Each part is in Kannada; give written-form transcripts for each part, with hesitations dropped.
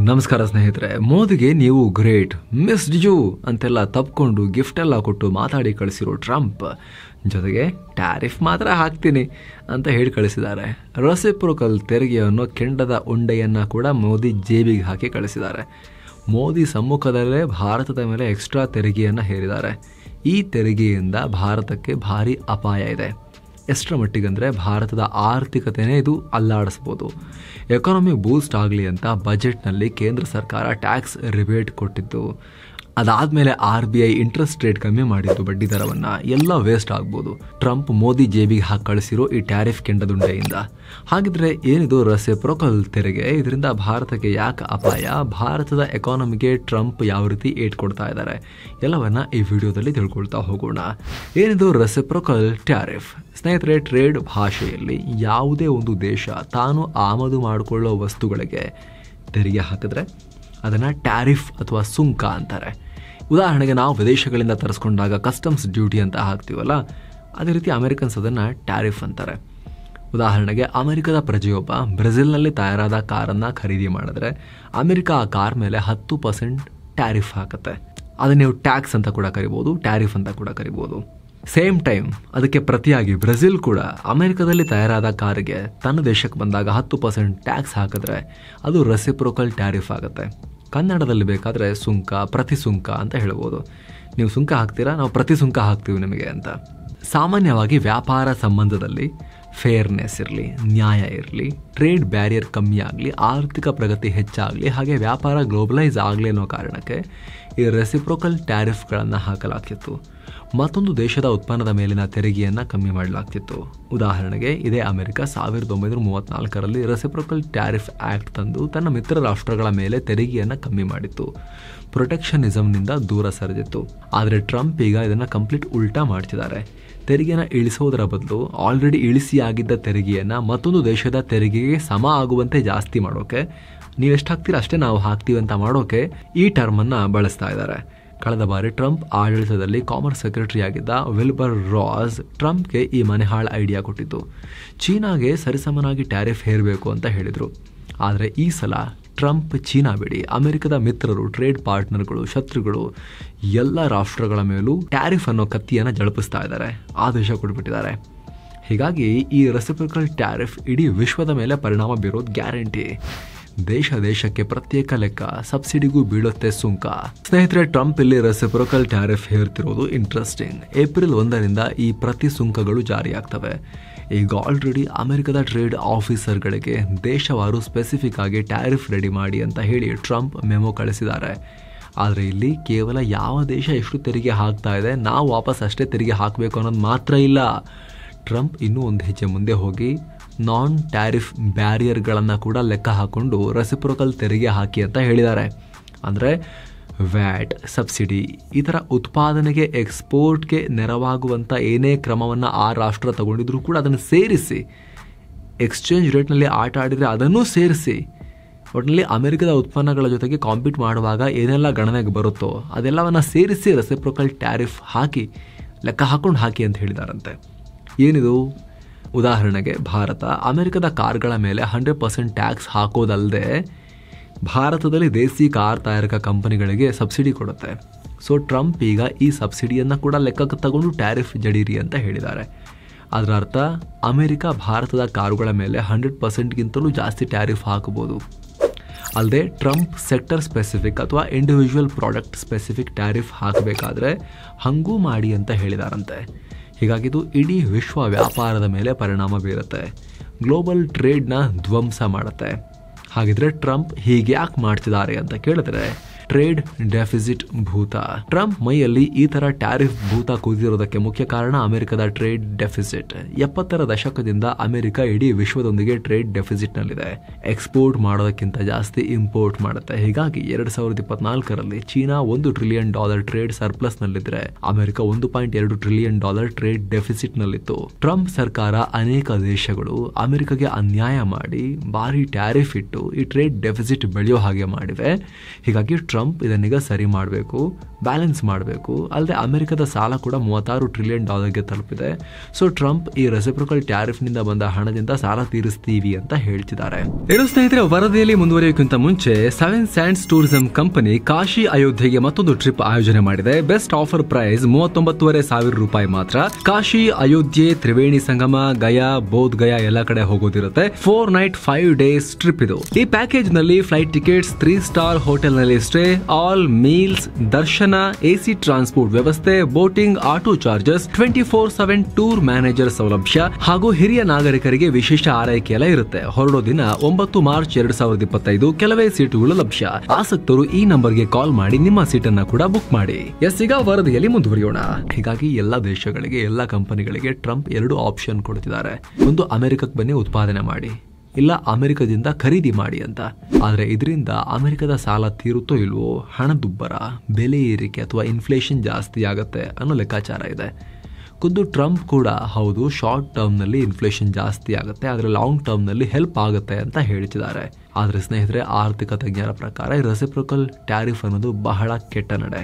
ನಮಸ್ಕಾರ ಸ್ನೇಹಿತರೆ. ಮೋದಿಗೆ ನೀವು ಗ್ರೇಟ್, ಮಿಸ್ ಡಿಜು ಅಂತೆಲ್ಲ ತಪ್ಕೊಂಡು ಗಿಫ್ಟ್ ಎಲ್ಲ ಕೊಟ್ಟು ಮಾತಾಡಿ ಕಳಿಸಿರೋ ಟ್ರಂಪ್ ಜೊತೆಗೆ ಟ್ಯಾರಿಫ್ ಮಾತ್ರ ಹಾಕ್ತೀನಿ ಅಂತ ಹೇಳಿ ಕಳಿಸಿದ್ದಾರೆ. ರೆಸಿಪ್ರೋಕಲ್ ತೆರಿಗೆಯನ್ನು ಕೆಂಡದ ಉಂಡೆಯನ್ನು ಕೂಡ ಮೋದಿ ಜೇಬಿಗೆ ಹಾಕಿ ಕಳಿಸಿದ್ದಾರೆ. ಮೋದಿ ಸಮ್ಮುಖದಲ್ಲೇ ಭಾರತದ ಮೇಲೆ ಎಕ್ಸ್ಟ್ರಾ ತೆರಿಗೆಯನ್ನು ಹೇರಿದ್ದಾರೆ. ಈ ತೆರಿಗೆಯಿಂದ ಭಾರತಕ್ಕೆ ಭಾರಿ ಅಪಾಯ ಇದೆ. ಎಷ್ಟರ ಮಟ್ಟಿಗಂದರೆ ಭಾರತದ ಆರ್ಥಿಕತೆಯೇ ಇದು ಅಲ್ಲಾಡಿಸ್ಬೋದು. ಎಕಾನಮಿ ಬೂಸ್ಟ್ ಆಗಲಿ ಅಂತ ಬಜೆಟ್ನಲ್ಲಿ ಕೇಂದ್ರ ಸರ್ಕಾರ ಟ್ಯಾಕ್ಸ್ ರಿಬೇಟ್ ಕೊಟ್ಟಿದ್ದು, ಅದಾದಮೇಲೆ RBI ಇಂಟ್ರೆಸ್ಟ್ ರೇಟ್ ಕಮ್ಮಿ ಮಾಡಿದ್ದು, ಬಡ್ಡಿ ದರವನ್ನು ಎಲ್ಲ ವೇಸ್ಟ್ ಆಗ್ಬೋದು ಟ್ರಂಪ್ ಮೋದಿ ಜೇಬಿಗೆ ಹಾಕಿ ಕಳಿಸಿರೋ ಈ ಟ್ಯಾರಿಫ್ ಕೆಂಡದುಂಡೆಯಿಂದ. ಹಾಗಿದ್ರೆ ಏನಿದು ರೆಸಿಪ್ರೋಕಲ್ ತೆರಿಗೆ? ಇದರಿಂದ ಭಾರತಕ್ಕೆ ಯಾಕೆ ಅಪಾಯ? ಭಾರತದ ಎಕಾನಮಿಗೆ ಟ್ರಂಪ್ ಯಾವ ರೀತಿ ಏಟ್ ಕೊಡ್ತಾ ಇದ್ದಾರೆ? ಎಲ್ಲವನ್ನ ಈ ವಿಡಿಯೋದಲ್ಲಿ ತಿಳ್ಕೊಳ್ತಾ ಹೋಗೋಣ. ಏನಿದು ರೆಸಿಪ್ರೋಕಲ್ ಟ್ಯಾರಿಫ್? ಸ್ನೇಹಿತರೆ, ಟ್ರೇಡ್ ಭಾಷೆಯಲ್ಲಿ ಯಾವುದೇ ಒಂದು ದೇಶ ತಾನು ಆಮದು ಮಾಡಿಕೊಳ್ಳೋ ವಸ್ತುಗಳಿಗೆ ತೆರಿಗೆ ಹಾಕಿದ್ರೆ ಅದನ್ನು ಟ್ಯಾರಿಫ್ ಅಥವಾ ಸುಂಕ ಅಂತಾರೆ. ಉದಾಹರಣೆಗೆ ನಾವು ವಿದೇಶಗಳಿಂದ ತರಿಸ್ಕೊಂಡಾಗ ಕಸ್ಟಮ್ಸ್ ಡ್ಯೂಟಿ ಅಂತ ಹಾಕ್ತೀವಲ್ಲ, ಅದೇ ರೀತಿ ಅಮೆರಿಕನ್ಸ್ ಅದನ್ನು ಟ್ಯಾರಿಫ್ ಅಂತಾರೆ. ಉದಾಹರಣೆಗೆ ಅಮೆರಿಕದ ಪ್ರಜೆಯೊಬ್ಬ ಬ್ರೆಜಿಲ್ನಲ್ಲಿ ತಯಾರಾದ ಕಾರನ್ನು ಖರೀದಿ ಮಾಡಿದ್ರೆ ಅಮೆರಿಕ ಆ ಕಾರ್ ಮೇಲೆ 10% ಟ್ಯಾರಿಫ್ ಹಾಕುತ್ತೆ. ಅದನ್ನು ನೀವು ಟ್ಯಾಕ್ಸ್ ಅಂತ ಕೂಡ ಕರಿಬೋದು, ಟ್ಯಾರಿಫ್ ಅಂತ ಕೂಡ ಕರಿಬೋದು. ಸೇಮ್ ಟೈಮ್ ಅದಕ್ಕೆ ಪ್ರತಿಯಾಗಿ ಬ್ರೆಜಿಲ್ ಕೂಡ ಅಮೆರಿಕದಲ್ಲಿ ತಯಾರಾದ ಕಾರಿಗೆ ತನ್ನ ದೇಶಕ್ಕೆ ಬಂದಾಗ 10% ಟ್ಯಾಕ್ಸ್ ಹಾಕಿದ್ರೆ ಅದು ರೆಸಿಪ್ರೋಕಲ್ ಟ್ಯಾರಿಫ್ ಆಗುತ್ತೆ. ಕನ್ನಡದಲ್ಲಿ ಬೇಕಾದರೆ ಸುಂಕ, ಪ್ರತಿ ಸುಂಕ ಅಂತ ಹೇಳ್ಬೋದು. ನೀವು ಸುಂಕ ಹಾಕ್ತೀರಾ, ನಾವು ಪ್ರತಿ ಸುಂಕ ಹಾಕ್ತೀವಿ ನಿಮಗೆ ಅಂತ. ಸಾಮಾನ್ಯವಾಗಿ ವ್ಯಾಪಾರ ಸಂಬಂಧದಲ್ಲಿ ಫೇರ್ನೆಸ್ ಇರಲಿ, ನ್ಯಾಯ ಇರಲಿ, ಟ್ರೇಡ್ ಬ್ಯಾರಿಯರ್ ಕಮ್ಮಿ ಆಗಲಿ, ಆರ್ಥಿಕ ಪ್ರಗತಿ ಹೆಚ್ಚಾಗಲಿ, ಹಾಗೆ ವ್ಯಾಪಾರ ಗ್ಲೋಬಲೈಸ್ ಆಗಲಿ ಅನ್ನೋ ಕಾರಣಕ್ಕೆ ಈ ರೆಸಿಪ್ರೋಕಲ್ ಟ್ಯಾರಿಫ್ಗಳನ್ನು ಹಾಕಲಾಗ್ತಿತ್ತು. ಮತ್ತೊಂದು ದೇಶದ ಉತ್ಪನ್ನದ ಮೇಲಿನ ತೆರಿಗೆಯನ್ನು ಕಮ್ಮಿ ಮಾಡಲಾಗ್ತಿತ್ತು. ಉದಾಹರಣೆಗೆ ಇದೇ ಅಮೆರಿಕ 1934ರಲ್ಲಿ ರೆಸಿಪ್ರೋಕಲ್ ಟ್ಯಾರಿಫ್ ಆ್ಯಕ್ಟ್ ತಂದು ತನ್ನ ಮಿತ್ರ ರಾಷ್ಟ್ರಗಳ ಮೇಲೆ ತೆರಿಗೆಯನ್ನು ಕಮ್ಮಿ ಮಾಡಿತ್ತು. ಪ್ರೊಟೆಕ್ಷನಿಸಮ್ನಿಂದ ದೂರ ಸರಿದಿತ್ತು. ಆದರೆ ಟ್ರಂಪ್ ಈಗ ಇದನ್ನು ಕಂಪ್ಲೀಟ್ ಉಲ್ಟಾ ಮಾಡ್ತಿದ್ದಾರೆ. ತೆರಿಗೆನ ಇಳಿಸೋದರ ಬದಲು ಆಲ್ರೆಡಿ ಇಳಿಸಿಯಾಗಿದ್ದ ತೆರಿಗೆಯನ್ನು ಮತ್ತೊಂದು ದೇಶದ ತೆರಿಗೆಗೆ ಸಮ ಆಗುವಂತೆ ಜಾಸ್ತಿ ಮಾಡೋಕೆ, ನೀವೆಷ್ಟು ಹಾಕ್ತೀರ ಅಷ್ಟೇ ನಾವು ಹಾಕ್ತೀವಿ ಅಂತ ಮಾಡೋಕೆ ಈ ಟರ್ಮನ್ನು ಬಳಸ್ತಾ ಇದ್ದಾರೆ. ಕಳೆದ ಬಾರಿ ಟ್ರಂಪ್ ಆಡಳಿತದಲ್ಲಿ ಕಾಮರ್ಸ್ ಸೆಕ್ರೆಟರಿ ಆಗಿದ್ದ ವಿಲ್ಬರ್ ರಾಸ್ ಟ್ರಂಪ್ಗೆ ಈ ಮನೆಹಾಳ ಐಡಿಯಾ ಕೊಟ್ಟಿದ್ದು. ಚೀನಾಗೆ ಸರಿಸಮನಾಗಿ ಟ್ಯಾರಿಫ್ ಹೇರಬೇಕು ಅಂತ ಹೇಳಿದರು. ಆದರೆ ಈ ಸಲ ಟ್ರಂಪ್ ಚೀನಾ ಬಿಡಿ, ಅಮೆರಿಕದ ಮಿತ್ರರು, ಟ್ರೇಡ್ ಪಾರ್ಟ್ನರ್ಗಳು, ಶತ್ರುಗಳು ಎಲ್ಲ ರಾಷ್ಟ್ರಗಳ ಮೇಲೂ ಟ್ಯಾರಿಫ್ ಅನ್ನೋ ಕತ್ತಿಯನ್ನು ಜಳಪಿಸ್ತಾ ಇದ್ದಾರೆ, ಆದೇಶ ಕೊಟ್ಬಿಟ್ಟಿದ್ದಾರೆ. ಹೀಗಾಗಿ ಈ ರೆಸಿಪ್ರೋಕಲ್ ಟ್ಯಾರಿಫ್ ಇಡೀ ವಿಶ್ವದ ಮೇಲೆ ಪರಿಣಾಮ ಬೀರೋದು ಗ್ಯಾರಂಟಿ. ದೇಶಕ್ಕೆ ಪ್ರತ್ಯೇಕ ಲೆಕ್ಕ, ಸಬ್ಸಿಡಿಗೂ ಬೀಳುತ್ತೆ ಸುಂಕ. ಸ್ನೇಹಿತರೆ, ಟ್ರಂಪ್ ಇಲ್ಲಿ ರೆಸಿಪ್ರೋಕಲ್ ಟ್ಯಾರಿಫ್ ಹೇರ್ತಿರೋದು ಇಂಟ್ರೆಸ್ಟಿಂಗ್. ಏಪ್ರಿಲ್ 1ರಿಂದ ಈ ಪ್ರತಿ ಸುಂಕಗಳು ಜಾರಿಯಾಗ್ತವೆ. ಈಗ ಆಲ್ರೆಡಿ ಅಮೆರಿಕದ ಟ್ರೇಡ್ ಆಫೀಸರ್ಗಳಿಗೆ ದೇಶವಾರು ಸ್ಪೆಸಿಫಿಕ್ ಆಗಿ ಟ್ಯಾರಿಫ್ ರೆಡಿ ಮಾಡಿ ಅಂತ ಹೇಳಿ ಟ್ರಂಪ್ ಮೆಮೊ ಕಳಿಸಿದ್ದಾರೆ. ಆದರೆ ಇಲ್ಲಿ ಕೇವಲ ಯಾವ ದೇಶ ಎಷ್ಟು ತೆರಿಗೆ ಹಾಕ್ತಾ ಇದೆ, ನಾವು ವಾಪಸ್ ಅಷ್ಟೇ ತೆರಿಗೆ ಹಾಕಬೇಕು ಅನ್ನೋದು ಮಾತ್ರ ಇಲ್ಲ. ಟ್ರಂಪ್ ಇನ್ನೂ ಒಂದು ಹೆಜ್ಜೆ ಮುಂದೆ ಹೋಗಿ ನಾನ್ ಟ್ಯಾರಿಫ್ ಬ್ಯಾರಿಯರ್ಗಳನ್ನು ಕೂಡ ಲೆಕ್ಕ ಹಾಕ್ಕೊಂಡು ರೆಸಿಪ್ರೋಕಲ್ ತೆರಿಗೆ ಹಾಕಿ ಅಂತ ಹೇಳಿದ್ದಾರೆ. ಅಂದರೆ ವ್ಯಾಟ್, ಸಬ್ಸಿಡಿ, ಈ ಥರ ಉತ್ಪಾದನೆಗೆ, ಎಕ್ಸ್ಪೋರ್ಟ್ಗೆ ನೆರವಾಗುವಂಥ ಏನೇ ಕ್ರಮವನ್ನು ಆ ರಾಷ್ಟ್ರ ತಗೊಂಡಿದ್ರೂ ಕೂಡ ಅದನ್ನು ಸೇರಿಸಿ, ಎಕ್ಸ್ಚೇಂಜ್ ರೇಟ್ನಲ್ಲಿ ಆಟ ಆಡಿದರೆ ಅದನ್ನೂ ಸೇರಿಸಿ, ಒಟ್ಟಿನಲ್ಲಿ ಅಮೆರಿಕದ ಉತ್ಪನ್ನಗಳ ಜೊತೆಗೆ ಕಾಂಪೀಟ್ ಮಾಡುವಾಗ ಏನೆಲ್ಲ ಗಣನೆಗೆ ಬರುತ್ತೋ ಅದೆಲ್ಲವನ್ನು ಸೇರಿಸಿ ರೆಸಿಪ್ರೋಕಲ್ ಟ್ಯಾರಿಫ್ ಹಾಕಿ, ಲೆಕ್ಕ ಹಾಕ್ಕೊಂಡು ಹಾಕಿ ಅಂತ ಹೇಳಿದಾರಂತೆ. ಏನಿದು? ಉದಾಹರಣೆಗೆ ಭಾರತ ಅಮೆರಿಕದ ಕಾರ್ಗಳ ಮೇಲೆ 100% ಟ್ಯಾಕ್ಸ್ ಹಾಕೋದಲ್ಲದೆ ಭಾರತದಲ್ಲಿ ದೇಸಿ ಕಾರ್ ತಯಾರಕ ಕಂಪನಿಗಳಿಗೆ ಸಬ್ಸಿಡಿ ಕೊಡುತ್ತೆ. ಸೊ ಟ್ರಂಪ್ ಈಗ ಈ ಸಬ್ಸಿಡಿಯನ್ನು ಕೂಡ ಲೆಕ್ಕಕ್ಕೆ ತಗೊಂಡು ಟ್ಯಾರಿಫ್ ಜಡೀರಿ ಅಂತ ಹೇಳಿದ್ದಾರೆ. ಅದರ ಅರ್ಥ ಅಮೆರಿಕ ಭಾರತದ ಕಾರುಗಳ ಮೇಲೆ 100%ಗಿಂತಲೂ ಜಾಸ್ತಿ ಟ್ಯಾರಿಫ್ ಹಾಕಬಹುದು. ಅಲ್ಲದೆ ಟ್ರಂಪ್ ಸೆಕ್ಟರ್ ಸ್ಪೆಸಿಫಿಕ್ ಅಥವಾ ಇಂಡಿವಿಜುವಲ್ ಪ್ರಾಡಕ್ಟ್ ಸ್ಪೆಸಿಫಿಕ್ ಟ್ಯಾರಿಫ್ ಹಾಕಬೇಕಾದ್ರೆ ಹಂಗೂ ಮಾಡಿ ಅಂತ ಹೇಳಿದಾರಂತೆ. ಹೀಗಾಗಿದು ಇಡೀ ವಿಶ್ವ ವ್ಯಾಪಾರದ ಮೇಲೆ ಪರಿಣಾಮ ಬೀರುತ್ತೆ, ಗ್ಲೋಬಲ್ ಟ್ರೇಡ್ನ ಧ್ವಂಸ ಮಾಡುತ್ತೆ. ಹಾಗಿದ್ರೆ ಟ್ರಂಪ್ ಹೀಗೆ ಯಾಕೆ ಮಾಡ್ತಿದ್ದಾರೆ ಅಂತ ಕೇಳಿದ್ರೆ, ಟ್ರೇಡ್ ಡೆಫಿಸಿಟ್ ಭೂತ. ಟ್ರಂಪ್ ಮೈಯಲ್ಲಿ ಈ ಥರ ಟ್ಯಾರಿಫ್ ಭೂತ ಕೂದಿರೋದಕ್ಕೆ ಮುಖ್ಯ ಕಾರಣ ಅಮೆರಿಕದ ಟ್ರೇಡ್ ಡೆಫಿಸಿಟ್. 70ರ ದಶಕದಿಂದ ಅಮೆರಿಕ ಇಡೀ ವಿಶ್ವದೊಂದಿಗೆ ಟ್ರೇಡ್ ಡೆಫಿಸಿಟ್ನಲ್ಲಿದೆ. ಎಕ್ಸ್ಪೋರ್ಟ್ ಮಾಡೋದಕ್ಕಿಂತ ಜಾಸ್ತಿ ಇಂಪೋರ್ಟ್ ಮಾಡುತ್ತೆ. ಹೀಗಾಗಿ 2024ರಲ್ಲಿ ಚೀನಾ $1 ಟ್ರಿಲಿಯನ್ ಟ್ರೇಡ್ ಸರ್ಪ್ಲಸ್ನಲ್ಲಿದ್ದರೆ ಅಮೆರಿಕ $1.2 ಟ್ರಿಲಿಯನ್ ಟ್ರೇಡ್ ಡೆಫಿಸಿಟ್ನಲ್ಲಿತ್ತು. ಟ್ರಂಪ್ ಸರ್ಕಾರ ಅನೇಕ ದೇಶಗಳು ಅಮೆರಿಕಗೆ ಅನ್ಯಾಯ ಮಾಡಿ ಭಾರಿ ಟ್ಯಾರಿಫ್ ಇಟ್ಟು ಈ ಟ್ರೇಡ್ ಡೆಫಿಸಿಟ್ ಬೆಳೆಯೋ ಹಾಗೆ ಮಾಡಿವೆ. ಹೀಗಾಗಿ ಟ್ರಂಪ್ ಇದನ್ನೀಗ ಸರಿ ಮಾಡಬೇಕು, ಬ್ಯಾಲೆನ್ಸ್ ಮಾಡಬೇಕು. ಅಲ್ಲದೆ ಅಮೆರಿಕದ ಸಾಲ ಕೂಡ $36 ಟ್ರಿಲಿಯನ್ ತಲುಪಿದೆ. ಸೊ ಟ್ರಂಪ್ ಈ ರೆಸಿಪ್ರೋಕಲ್ ಟ್ಯಾರಿಫ್ ನಿಂದ ಬಂದ ಹಣದಿಂದ ಸಾಲ ತೀರಿಸ್ತೀವಿ ಅಂತ ಹೇಳ್ತಿದ್ದಾರೆ. ಏನು ಸ್ನೇಹಿತರೆ, ವರದಿಯಲ್ಲಿ ಮುಂದುವರಿಯೋಕ್ಕಿಂತ ಮುಂಚೆ 7 ಸ್ಯಾಂಡ್ಸ್ ಟೂರಿಸಂ ಕಂಪನಿ ಕಾಶಿ ಅಯೋಧ್ಯೆಗೆ ಮತ್ತೊಂದು ಟ್ರಿಪ್ ಆಯೋಜನೆ ಮಾಡಿದೆ. ಬೆಸ್ಟ್ ಆಫರ್ ಪ್ರೈಸ್ $39,500 ಮಾತ್ರ. ಕಾಶಿ, ಅಯೋಧ್ಯೆ, ತ್ರಿವೇಣಿ ಸಂಗಮ, ಗಯಾ, ಬೋಧ್ ಗಯಾ ಎಲ್ಲ ಕಡೆ ಹೋಗೋದಿರುತ್ತೆ. 4 ನೈಟ್ 5 ಡೇಸ್ ಟ್ರಿಪ್ ಇದು. ಈ ಪ್ಯಾಕೇಜ್ ನಲ್ಲಿ ಫ್ಲೈಟ್ ಟಿಕೆಟ್ಸ್, 3 ಸ್ಟಾರ್ ಹೋಟೆಲ್ ನಲ್ಲಿ ಸ್ಟೇ, ಆಲ್ ಮೀಲ್ಸ್, ದರ್ಶನ, ಎಸಿ ಟ್ರಾನ್ಸ್ಪೋರ್ಟ್ ವ್ಯವಸ್ಥೆ, boating, auto charges, 24/7 tour manager ಸೌಲಭ್ಯ ಹಾಗೂ ಹಿರಿಯ ನಾಗರಿಕರಿಗೆ ವಿಶೇಷ ಆರೈಕೆ ಎಲ್ಲ ಇರುತ್ತೆ. ಹೊರಡೋ ದಿನ 9 ಮಾರ್ಚ್ 2025. ಕೆಲವೇ ಸೀಟುಗಳು ಲಭ್ಯ. ಆಸಕ್ತರು ಈ ನಂಬರ್ಗೆ ಕಾಲ್ ಮಾಡಿ ನಿಮ್ಮ ಸೀಟನ್ನ ಕೂಡ ಬುಕ್ ಮಾಡಿ. ಈಗ ವರದಿಯಲ್ಲಿ ಮುಂದುವರಿಯೋಣ. ಹೀಗಾಗಿ ಎಲ್ಲಾ ದೇಶಗಳಿಗೆ, ಎಲ್ಲಾ ಕಂಪನಿಗಳಿಗೆ ಟ್ರಂಪ್ 2 ಆಪ್ಷನ್ ಕೊಡ್ತಿದ್ದಾರೆ. ಒಂದು, ಅಮೆರಿಕಕ್ಕೆ ಬನ್ನಿ ಉತ್ಪಾದನೆ ಮಾಡಿ, ಇಲ್ಲ ಅಮೆರಿಕದಿಂದ ಖರೀದಿ ಮಾಡಿ ಅಂತ. ಆದ್ರೆ ಇದರಿಂದ ಅಮೆರಿಕದ ಸಾಲ ತೀರುತ್ತೋ ಇಲ್ವೋ, ಹಣದುಬ್ಬರ, ಬೆಲೆ ಏರಿಕೆ ಅಥವಾ ಇನ್ಫ್ಲೇಷನ್ ಜಾಸ್ತಿ ಆಗತ್ತೆ ಅನ್ನೋ ಲೆಕ್ಕಾಚಾರ ಇದೆ. ಖುದ್ದು ಟ್ರಂಪ್ ಕೂಡ ಹೌದು, ಶಾರ್ಟ್ ಟರ್ಮ್ ನಲ್ಲಿ ಇನ್ಫ್ಲೇಷನ್ ಜಾಸ್ತಿ ಆಗುತ್ತೆ, ಆದ್ರೆ ಲಾಂಗ್ ಟರ್ಮ್ ನಲ್ಲಿ ಹೆಲ್ಪ್ ಆಗುತ್ತೆ ಅಂತ ಹೇಳ್ತಿದ್ದಾರೆ. ಆದ್ರೆ ಸ್ನೇಹಿತರೆ, ಆರ್ಥಿಕ ತಜ್ಞರ ಪ್ರಕಾರ ಈ ರೆಸಿಪ್ರೋಕಲ್ ಟ್ಯಾರಿಫ್ ಅನ್ನೋದು ಬಹಳ ಕೆಟ್ಟ ನಡೆ.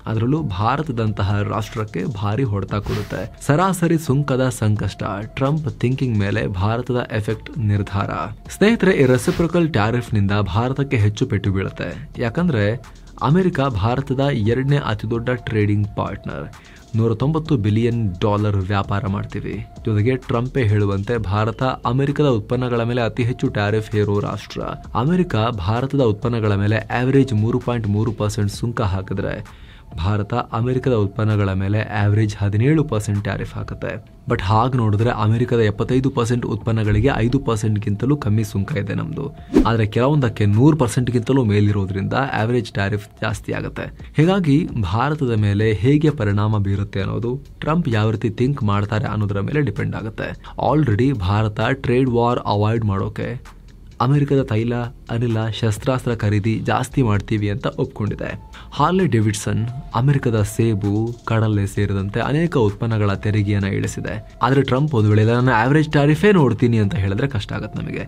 ಅದರಲ್ಲೂ ಭಾರತದಂತಹ ರಾಷ್ಟ್ರಕ್ಕೆ ಭಾರಿ ಹೊಡೆತ ಕೊಡುತ್ತೆ. ಸರಾಸರಿ ಸುಂಕದ ಸಂಕಷ್ಟ, ಟ್ರಂಪ್ ಥಿಂಕಿಂಗ್ ಮೇಲೆ ಭಾರತದ ಎಫೆಕ್ಟ್ ನಿರ್ಧಾರ. ಸ್ನೇಹಿತರೆ, ಈ ರೆಸಿಪ್ರೋಕಲ್ ಟ್ಯಾರಿಫ್ ನಿಂದ ಭಾರತಕ್ಕೆ ಹೆಚ್ಚು ಪೆಟ್ಟು ಬೀಳುತ್ತೆ. ಯಾಕಂದ್ರೆ ಅಮೆರಿಕ ಭಾರತದ 2ನೇ ಅತಿದೊಡ್ಡ ಟ್ರೇಡಿಂಗ್ ಪಾರ್ಟ್ನರ್. $190 ಬಿಲಿಯನ್ ವ್ಯಾಪಾರ ಮಾಡ್ತೀವಿ. ಜೊತೆಗೆ ಟ್ರಂಪೇ ಹೇಳುವಂತೆ ಭಾರತ ಅಮೆರಿಕದ ಉತ್ಪನ್ನಗಳ ಮೇಲೆ ಅತಿ ಹೆಚ್ಚು ಟ್ಯಾರಿಫ್ ಹೇರೋ ರಾಷ್ಟ್ರ. ಅಮೆರಿಕ ಭಾರತದ ಉತ್ಪನ್ನಗಳ ಮೇಲೆ ಆವರೇಜ್ 3.3% ಸುಂಕ ಹಾಕಿದ್ರೆ ಭಾರತ ಅಮೆರಿಕದ ಉತ್ಪನ್ನಗಳ ಮೇಲೆ ಆವರೇಜ್ 17% ಟ್ಯಾರಿಫ್ ಹಾಕುತ್ತೆ. ಬಟ್ ಹಾಗೆ ನೋಡಿದ್ರೆ ಅಮೆರಿಕದ 75% ಉತ್ಪನ್ನಗಳಿಗೆ 5%ಗಿಂತಲೂ ಕಮ್ಮಿ ಸುಂಕ ಇದೆ ನಮ್ದು. ಆದ್ರೆ ಕೆಲವೊಂದಕ್ಕೆ 100%ಗಿಂತಲೂ ಮೇಲಿರೋದ್ರಿಂದ ಆವರೇಜ್ ಟ್ಯಾರಿಫ್ ಜಾಸ್ತಿ ಆಗುತ್ತೆ. ಹೀಗಾಗಿ ಭಾರತದ ಮೇಲೆ ಹೇಗೆ ಪರಿಣಾಮ ಬೀರುತ್ತೆ ಅನ್ನೋದು ಟ್ರಂಪ್ ಯಾವ ರೀತಿ ಥಿಂಕ್ ಮಾಡ್ತಾರೆ ಅನ್ನೋದರ ಮೇಲೆ ಡಿಪೆಂಡ್ ಆಗುತ್ತೆ. Already Bharat trade war avoid ಮಾಡೋಕೆ ಅಮೆರಿಕದ ತೈಲ, ಅನಿಲ, ಶಸ್ತ್ರಾಸ್ತ್ರ ಖರೀದಿ ಜಾಸ್ತಿ ಮಾಡ್ತೀವಿ ಅಂತ ಒಪ್ಕೊಂಡಿದೆ. ಹಾರ್ಲೆ ಡೇವಿಡ್ಸನ್ ಅಮೆರಿಕದ ಸೇಬು, ಕಡಲೆ ಸೇರಿದಂತೆ ಅನೇಕ ಉತ್ಪನ್ನಗಳ ತೆರಿಗೆಯನ್ನು ಇಳಿಸಿದೆ. ಆದರೆ ಟ್ರಂಪ್ ಒಂದು ವೇಳೆ ನಾನು ಆವರೇಜ್ ಟ್ಯಾರಿಫೇ ನೋಡ್ತೀನಿ ಅಂತ ಹೇಳಿದ್ರೆ ಕಷ್ಟ ಆಗುತ್ತೆ ನಮಗೆ.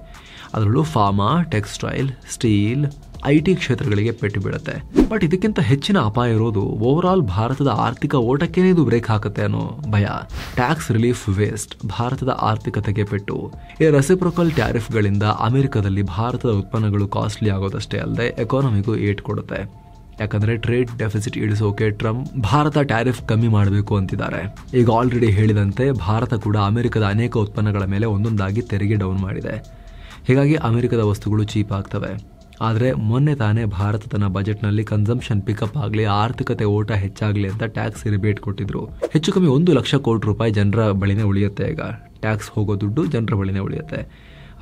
ಅದರಲ್ಲೂ ಫಾರ್ಮಾ, ಟೆಕ್ಸ್ಟೈಲ್, ಸ್ಟೀಲ್, IT ಕ್ಷೇತ್ರಗಳಿಗೆ ಪೆಟ್ಟು ಬೀಳುತ್ತೆ. ಬಟ್ ಇದಕ್ಕಿಂತ ಹೆಚ್ಚಿನ ಅಪಾಯ ಇರೋದು ಓವರ್ ಆಲ್ ಭಾರತದ ಆರ್ಥಿಕ ಓಟಕ್ಕೇನೆ ಇದು ಬ್ರೇಕ್ ಹಾಕುತ್ತೆ ಅನ್ನೋ ಭಯ. ಟ್ಯಾಕ್ಸ್ ರಿಲೀಫ್ ವೇಸ್ಟ್, ಭಾರತದ ಆರ್ಥಿಕತೆಗೆ ಪೆಟ್ಟು. ಈ ರೆಸಿಪ್ರೋಕಲ್ ಟ್ಯಾರಿಫ್ಗಳಿಂದ ಅಮೆರಿಕದಲ್ಲಿ ಭಾರತದ ಉತ್ಪನ್ನಗಳು ಕಾಸ್ಟ್ಲಿ ಆಗೋದಷ್ಟೇ ಅಲ್ಲದೆ ಎಕಾನಮಿಗೂ ಏಟ್ ಕೊಡುತ್ತೆ. ಯಾಕಂದ್ರೆ ಟ್ರೇಡ್ ಡೆಫಿಸಿಟ್ ಇಳಿಸೋಕೆ ಟ್ರಂಪ್ ಭಾರತ ಟ್ಯಾರಿಫ್ ಕಮ್ಮಿ ಮಾಡಬೇಕು ಅಂತಿದ್ದಾರೆ. ಈಗ ಆಲ್ರೆಡಿ ಹೇಳಿದಂತೆ ಭಾರತ ಕೂಡ ಅಮೆರಿಕದ ಅನೇಕ ಉತ್ಪನ್ನಗಳ ಮೇಲೆ ಒಂದೊಂದಾಗಿ ತೆರಿಗೆ ಡೌನ್ ಮಾಡಿದೆ. ಹೀಗಾಗಿ ಅಮೆರಿಕದ ವಸ್ತುಗಳು ಚೀಪ್ ಆಗ್ತವೆ. ಆದರೆ ಮೊನ್ನೆ ತಾನೇ ಭಾರತ ತನ್ನ ಬಜೆಟ್ನಲ್ಲಿ ಕನ್ಸಂಪ್ಷನ್ ಪಿಕಪ್ ಆಗಲಿ, ಆರ್ಥಿಕತೆ ಓಟ ಹೆಚ್ಚಾಗಲಿ ಅಂತ ಟ್ಯಾಕ್ಸ್ ರಿಬೇಟ್ ಕೊಟ್ಟಿದ್ರು. ಹೆಚ್ಚು ಕಮ್ಮಿ $1 ಲಕ್ಷ ಕೋಟಿ ಜನರ ಬಳಿನೇ ಉಳಿಯುತ್ತೆ. ಈಗ ಟ್ಯಾಕ್ಸ್ ಹೋಗೋ ದುಡ್ಡು ಜನರ ಬಳಿನೇ ಉಳಿಯುತ್ತೆ.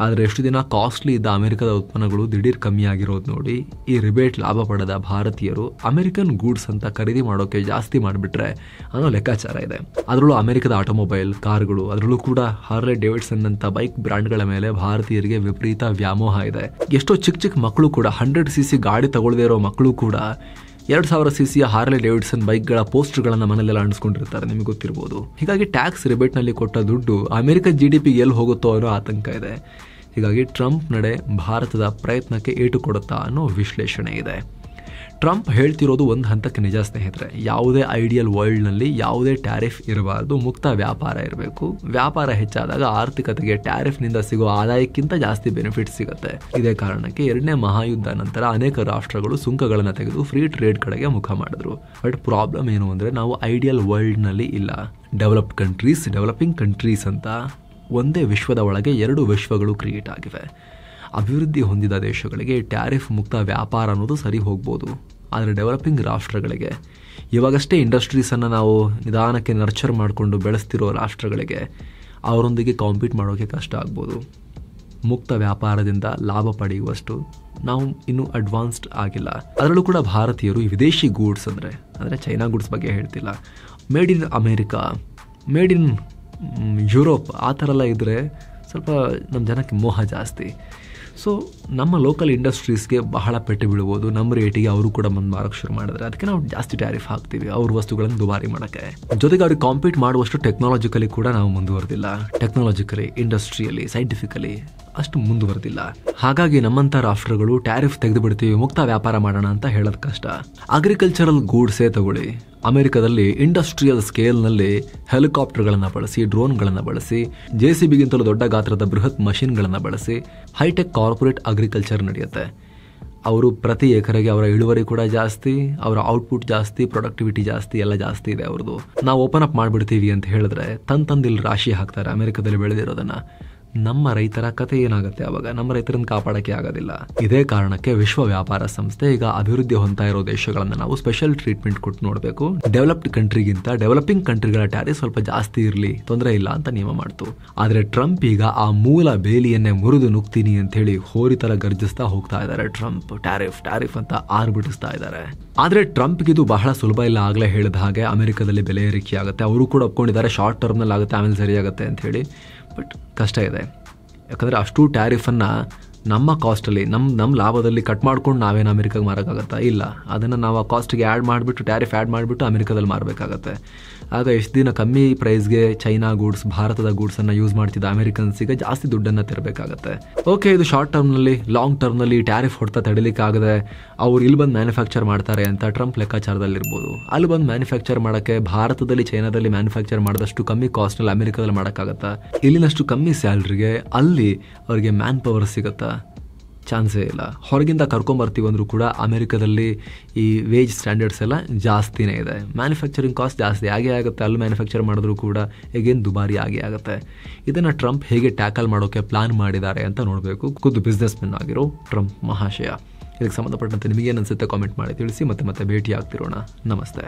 ಆದರೆ ಎಷ್ಟು ದಿನ ಕಾಸ್ಟ್ಲಿ ಇದ್ದ ಅಮೆರಿಕದ ಉತ್ಪನ್ನಗಳು ದಿಢೀರ್ ಕಮ್ಮಿ ಆಗಿರೋದು ನೋಡಿ ಈ ರಿಬೇಟ್ ಲಾಭ ಪಡೆದ ಭಾರತೀಯರು ಅಮೆರಿಕನ್ ಗೂಡ್ಸ್ ಅಂತ ಖರೀದಿ ಮಾಡೋಕೆ ಜಾಸ್ತಿ ಮಾಡಿಬಿಟ್ರೆ ಅನ್ನೋ ಲೆಕ್ಕಾಚಾರ ಇದೆ. ಅದರಲ್ಲೂ ಅಮೆರಿಕದ ಆಟೋಮೊಬೈಲ್, ಕಾರ್ಗಳು, ಅದರಲ್ಲೂ ಕೂಡ ಹಾರ್ಲೆ ಡೇವಿಡ್ಸನ್ ಅಂತ ಬೈಕ್ ಬ್ರ್ಯಾಂಡ್ಗಳ ಮೇಲೆ ಭಾರತೀಯರಿಗೆ ವಿಪರೀತ ವ್ಯಾಮೋಹ ಇದೆ. ಎಷ್ಟೋ ಚಿಕ್ಕ ಮಕ್ಕಳು ಕೂಡ 100cc ಗಾಡಿ ತಗೊಳ್ಳದೇ ಇರೋ ಮಕ್ಕಳು ಕೂಡ 2000cc ಹಾರ್ಲೆ ಡೇವಿಡ್ಸನ್ ಬೈಕ್ಗಳ ಪೋಸ್ಟರ್ಗಳನ್ನ ಮನೆಯಲ್ಲೆಲ್ಲ ಅಂಟಿಸ್ಕೊಂಡಿರ್ತಾರೆ, ನಿಮಗೆ ಗೊತ್ತಿರ್ಬೋದು. ಹೀಗಾಗಿ ಟ್ಯಾಕ್ಸ್ ರಿಬೇಟ್ನಲ್ಲಿ ಕೊಟ್ಟ ದುಡ್ಡು ಅಮೆರಿಕ GDP ಎಲ್ಲಿ ಹೋಗುತ್ತೋ ಅನ್ನೋ ಆತಂಕ ಇದೆ. ಹೀಗಾಗಿ ಟ್ರಂಪ್ ನಡೆ ಭಾರತದ ಪ್ರಯತ್ನಕ್ಕೆ ಏಟು ಕೊಡುತ್ತಾ ಅನ್ನೋ ವಿಶ್ಲೇಷಣೆ ಇದೆ. ಟ್ರಂಪ್ ಹೇಳ್ತಿರೋದು ಒಂದು ಹಂತಕ್ಕೆ ನಿಜ ಸ್ನೇಹಿತರೆ. ಯಾವುದೇ ಐಡಿಯಲ್ ವರ್ಲ್ಡ್ನಲ್ಲಿ ಯಾವುದೇ ಟ್ಯಾರಿಫ್ ಇರಬಾರ್ದು, ಮುಕ್ತ ವ್ಯಾಪಾರ ಇರಬೇಕು. ವ್ಯಾಪಾರ ಹೆಚ್ಚಾದಾಗ ಆರ್ಥಿಕತೆಗೆ ಟ್ಯಾರಿಫ್ನಿಂದ ಸಿಗೋ ಆದಾಯಕ್ಕಿಂತ ಜಾಸ್ತಿ ಬೆನಿಫಿಟ್ ಸಿಗುತ್ತೆ. ಇದೇ ಕಾರಣಕ್ಕೆ 2ನೇ ಮಹಾಯುದ್ಧ ನಂತರ ಅನೇಕ ರಾಷ್ಟ್ರಗಳು ಸುಂಕಗಳನ್ನು ತೆಗೆದು ಫ್ರೀ ಟ್ರೇಡ್ ಕಡೆಗೆ ಮುಖ ಮಾಡಿದ್ರು. ಬಟ್ ಪ್ರಾಬ್ಲಮ್ ಏನು ಅಂದರೆ ನಾವು ಐಡಿಯಲ್ ವರ್ಲ್ಡ್ನಲ್ಲಿ ಇಲ್ಲ. ಡೆವಲಪ್ಡ್ ಕಂಟ್ರೀಸ್, ಡೆವಲಪಿಂಗ್ ಕಂಟ್ರೀಸ್ ಅಂತ ಒಂದೇ ವಿಶ್ವದ ಒಳಗೆ 2 ವಿಶ್ವಗಳು ಕ್ರಿಯೇಟ್ ಆಗಿವೆ. ಅಭಿವೃದ್ಧಿ ಹೊಂದಿದ ದೇಶಗಳಿಗೆ ಟ್ಯಾರಿಫ್ ಮುಕ್ತ ವ್ಯಾಪಾರ ಅನ್ನೋದು ಸರಿ ಹೋಗ್ಬೋದು. ಆದರೆ ಡೆವಲಪಿಂಗ್ ರಾಷ್ಟ್ರಗಳಿಗೆ, ಇವಾಗಷ್ಟೇ ಇಂಡಸ್ಟ್ರೀಸನ್ನು ನಾವು ನಿಧಾನಕ್ಕೆ ನರ್ಚರ್ ಮಾಡಿಕೊಂಡು ಬೆಳೆಸ್ತಿರೋ ರಾಷ್ಟ್ರಗಳಿಗೆ ಅವರೊಂದಿಗೆ ಕಾಂಪೀಟ್ ಮಾಡೋಕ್ಕೆ ಕಷ್ಟ ಆಗ್ಬೋದು. ಮುಕ್ತ ವ್ಯಾಪಾರದಿಂದ ಲಾಭ ಪಡೆಯುವಷ್ಟು ನಾವು ಇನ್ನೂ ಅಡ್ವಾನ್ಸ್ಡ್ ಆಗಿಲ್ಲ. ಅದರಲ್ಲೂ ಕೂಡ ಭಾರತೀಯರು ವಿದೇಶಿ ಗೂಡ್ಸ್ ಅಂದರೆ ಚೈನಾ ಗೂಡ್ಸ್ ಬಗ್ಗೆ ಹೇಳ್ತಿಲ್ಲ, made in America, made in Europe ಆ ಥರ ಎಲ್ಲ ಇದ್ದರೆ ಸ್ವಲ್ಪ ನಮ್ಮ ಜನಕ್ಕೆ ಮೋಹ ಜಾಸ್ತಿ. ಸೊ ನಮ್ಮ ಲೋಕಲ್ ಇಂಡಸ್ಟ್ರೀಸ್ಗೆ ಬಹಳ ಪೆಟ್ಟು ಬೀಳ್ಬೋದು. ನಮ್ಮ ರೇಟಿಗೆ ಅವರು ಕೂಡ ಬಂದು ಮಾರಕ್ಕೆ ಶುರು ಮಾಡಿದ್ರೆ ಅದಕ್ಕೆ ನಾವು ಜಾಸ್ತಿ ಟ್ಯಾರಿಫ್ ಹಾಕ್ತೀವಿ ಅವ್ರ ವಸ್ತುಗಳನ್ನು ದುಬಾರಿ ಮಾಡೋಕ್ಕೆ. ಜೊತೆಗೆ ಅವ್ರಿಗೆ ಕಾಂಪೀಟ್ ಮಾಡುವಷ್ಟು ಟೆಕ್ನಾಲಜಿಕಲಿ ಕೂಡ ನಾವು ಮುಂದುವರೆದಿಲ್ಲ. ಟೆಕ್ನಾಲಜಿಕಲಿ, ಇಂಡಸ್ಟ್ರಿಯಲಿ, ಸೈಂಟಿಫಿಕಲಿ ಅಷ್ಟು ಮುಂದುವರೆದಿಲ್ಲ. ಹಾಗಾಗಿ ನಮ್ಮಂತ ರಾಷ್ಟ್ರಗಳು ಟ್ಯಾರಿಫ್ ತೆಗೆದು ಬಿಡ್ತೀವಿ, ಮುಕ್ತ ವ್ಯಾಪಾರ ಮಾಡೋಣ ಅಂತ ಹೇಳೋದು ಕಷ್ಟ. ಅಗ್ರಿಕಲ್ಚರಲ್ ಗೂಡ್ಸೇ ತಗೊಳ್ಳಿ. ಅಮೆರಿಕದಲ್ಲಿ ಇಂಡಸ್ಟ್ರಿಯಲ್ ಸ್ಕೇಲ್ನಲ್ಲಿ ಹೆಲಿಕಾಪ್ಟರ್ಗಳನ್ನು ಬಳಸಿ, ಡ್ರೋನ್ಗಳನ್ನು ಬಳಸಿ, JCBಗಿಂತಲೂ ದೊಡ್ಡ ಗಾತ್ರದ ಬೃಹತ್ ಮಷಿನ್ಗಳನ್ನು ಬಳಸಿ ಹೈಟೆಕ್ ಕಾರ್ಪೊರೇಟ್ ಅಗ್ರಿಕಲ್ಚರ್ ನಡೆಯುತ್ತೆ. ಅವರು ಪ್ರತಿ ಎಕರೆಗೆ ಅವರ ಇಳುವರಿ ಕೂಡ ಜಾಸ್ತಿ, ಅವರ ಔಟ್ಪುಟ್ ಜಾಸ್ತಿ, ಪ್ರೊಡಕ್ಟಿವಿಟಿ ಜಾಸ್ತಿ, ಎಲ್ಲ ಜಾಸ್ತಿ ಇದೆ ಅವ್ರದ್ದು. ನಾವು ಓಪನ್ ಅಪ್ ಮಾಡಿಬಿಡ್ತೀವಿ ಅಂತ ಹೇಳಿದ್ರೆ ತಂದಿಲ್ಲಿ ರಾಶಿ ಹಾಕ್ತಾರೆ ಅಮೆರಿಕದಲ್ಲಿ ಬೆಳೆದಿರೋದನ್ನ. ನಮ್ಮ ರೈತರ ಕತೆ ಏನಾಗುತ್ತೆ ಅವಾಗ? ನಮ್ಮ ರೈತರನ್ನು ಕಾಪಾಡಕ್ಕೆ ಆಗೋದಿಲ್ಲ. ಇದೇ ಕಾರಣಕ್ಕೆ ವಿಶ್ವ ವ್ಯಾಪಾರ ಸಂಸ್ಥೆ ಈಗ ಅಭಿವೃದ್ಧಿ ಹೊಂದ್ತಾ ಇರೋ ದೇಶಗಳನ್ನ ನಾವು ಸ್ಪೆಷಲ್ ಟ್ರೀಟ್ಮೆಂಟ್ ಕೊಟ್ಟು ನೋಡಬೇಕು. ಡೆವಲಪ್ಡ್ ಕಂಟ್ರಿಗಿಂತ ಡೆವಲಪಿಂಗ್ ಕಂಟ್ರಿಗಳ ಟ್ಯಾರಿಫ್ ಸ್ವಲ್ಪ ಜಾಸ್ತಿ ಇರಲಿ, ತೊಂದರೆ ಇಲ್ಲ ಅಂತ ನಿಯಮ ಮಾಡ್ತು. ಆದ್ರೆ ಟ್ರಂಪ್ ಈಗ ಆ ಮೂಲ ಬೇಲಿಯನ್ನೇ ಮುರಿದು ನುಗ್ತೀನಿ ಅಂತ ಹೇಳಿ ಹೋರಿತರ ಗರ್ಜಿಸ್ತಾ ಹೋಗ್ತಾ ಇದ್ದಾರೆ. ಟ್ರಂಪ್ ಟ್ಯಾರಿಫ್ ಅಂತ ಆರ್ಬಿಟಿಸ್ತಾ ಇದ್ದಾರೆ. ಆದ್ರೆ ಟ್ರಂಪ್ಗೆ ಇದು ಬಹಳ ಸುಲಭ ಇಲ್ಲ. ಆಗ್ಲೇ ಹೇಳಿದ ಹಾಗೆ ಅಮೆರಿಕದಲ್ಲಿ ಬೆಲೆ ಏರಿಕೆ ಆಗುತ್ತೆ, ಅವರು ಕೂಡ ಒಪ್ಕೊಂಡಿದ್ದಾರೆ. ಶಾರ್ಟ್ ಟರ್ಮ್ನಲ್ಲಿ ಆಗುತ್ತೆ, ಆಮೇಲೆ ಸರಿಯಾಗುತ್ತೆ ಅಂತ ಹೇಳಿ. ಬಟ್ ಕಷ್ಟ ಇದೆ, ಯಾಕಂದರೆ ಅಷ್ಟು ಟ್ಯಾರಿಫನ್ನು ನಮ್ಮ ಕಾಸ್ಟಲ್ಲಿ ನಮ್ಮ ಲಾಭದಲ್ಲಿ ಕಟ್ ಮಾಡ್ಕೊಂಡು ನಾವೇನು ಅಮೆರಿಕಾಗೆ ಮಾರೋಕ್ಕಾಗತ್ತಾ? ಇಲ್ಲ. ಅದನ್ನು ನಾವು ಆ ಕಾಸ್ಟ್ಗೆ ಟ್ಯಾರಿಫ್ ಆ್ಯಡ್ ಮಾಡಿಬಿಟ್ಟು ಅಮೆರಿಕಾದಲ್ಲಿ ಮಾರಬೇಕಾಗತ್ತೆ. ಆಗ ಎಷ್ಟು ದಿನ ಕಮ್ಮಿ ಪ್ರೈಸ್ಗೆ ಚೈನಾ ಗೂಡ್ಸ್, ಭಾರತದ ಗೂಡ್ಸನ್ನು ಯೂಸ್ ಮಾಡ್ತಿದ್ದ ಅಮೆರಿಕನ್ಸಿಗೆ ಜಾಸ್ತಿ ದುಡ್ಡನ್ನು ತೆರಬೇಕಾಗತ್ತೆ. ಓಕೆ, ಇದು ಶಾರ್ಟ್ ಟರ್ಮ್ನಲ್ಲಿ. ಲಾಂಗ್ ಟರ್ಮ್ನಲ್ಲಿ ಟ್ಯಾರಿಫ್ ಹೊಡ್ತಾ ತಡಲಿಕ್ಕಾಗದೆ ಅವ್ರು ಇಲ್ಲಿ ಬಂದು ಮ್ಯಾನುಫ್ಯಾಕ್ಚರ್ ಮಾಡ್ತಾರೆ ಅಂತ ಟ್ರಂಪ್ ಲೆಕ್ಕಾಚಾರದಲ್ಲಿರ್ಬೋದು. ಅಲ್ಲಿ ಬಂದು ಮ್ಯಾನುಫ್ಯಾಕ್ಚರ್ ಮಾಡೋಕ್ಕೆ ಭಾರತದಲ್ಲಿ, ಚೈನಾದಲ್ಲಿ ಮ್ಯಾನುಫ್ಯಾಕ್ಚರ್ ಮಾಡಿದಷ್ಟು ಕಮ್ಮಿ ಕಾಸ್ಟ್ನಲ್ಲಿ ಅಮೆರಿಕಾದಲ್ಲಿ ಮಾಡೋಕ್ಕಾಗತ್ತಾ? ಇಲ್ಲಿನಷ್ಟು ಕಮ್ಮಿ ಸ್ಯಾಲ್ರಿಗೆ ಅಲ್ಲಿ ಅವ್ರಿಗೆ ಮ್ಯಾನ್ ಪವರ್ ಸಿಗುತ್ತಾ? ಚಾನ್ಸೇ ಇಲ್ಲ. ಹೊರಗಿಂದ ಕರ್ಕೊಂಬರ್ತೀವಿ ಅಂದರೂ ಕೂಡ ಅಮೆರಿಕದಲ್ಲಿ ಈ ವೇಜ್ ಸ್ಟ್ಯಾಂಡರ್ಡ್ಸ್ ಎಲ್ಲ ಜಾಸ್ತಿನೇ ಇದೆ. ಮ್ಯಾನುಫ್ಯಾಕ್ಚರಿಂಗ್ ಕಾಸ್ಟ್ ಜಾಸ್ತಿ ಆಗೇ ಆಗುತ್ತೆ. ಅಲ್ಲಿ ಮ್ಯಾನುಫ್ಯಾಕ್ಚರ್ ಮಾಡಿದ್ರು ಕೂಡ ಈಗೇನು ದುಬಾರಿ ಆಗೇ ಆಗುತ್ತೆ. ಇದನ್ನು ಟ್ರಂಪ್ ಹೇಗೆ ಟ್ಯಾಕಲ್ ಮಾಡೋಕ್ಕೆ ಪ್ಲಾನ್ ಮಾಡಿದ್ದಾರೆ ಅಂತ ನೋಡಬೇಕು. ಖುದ್ದು ಬಿಸ್ನೆಸ್ ಮೆನ್ ಆಗಿರೋ ಟ್ರಂಪ್ ಮಹಾಶಯ. ಇದಕ್ಕೆ ಸಂಬಂಧಪಟ್ಟಂತೆ ನಿಮಗೇನು ಅನಿಸುತ್ತೆ ಕಾಮೆಂಟ್ ಮಾಡಿ ತಿಳಿಸಿ. ಮತ್ತೆ ಭೇಟಿ ಆಗ್ತಿರೋಣ. ನಮಸ್ತೆ.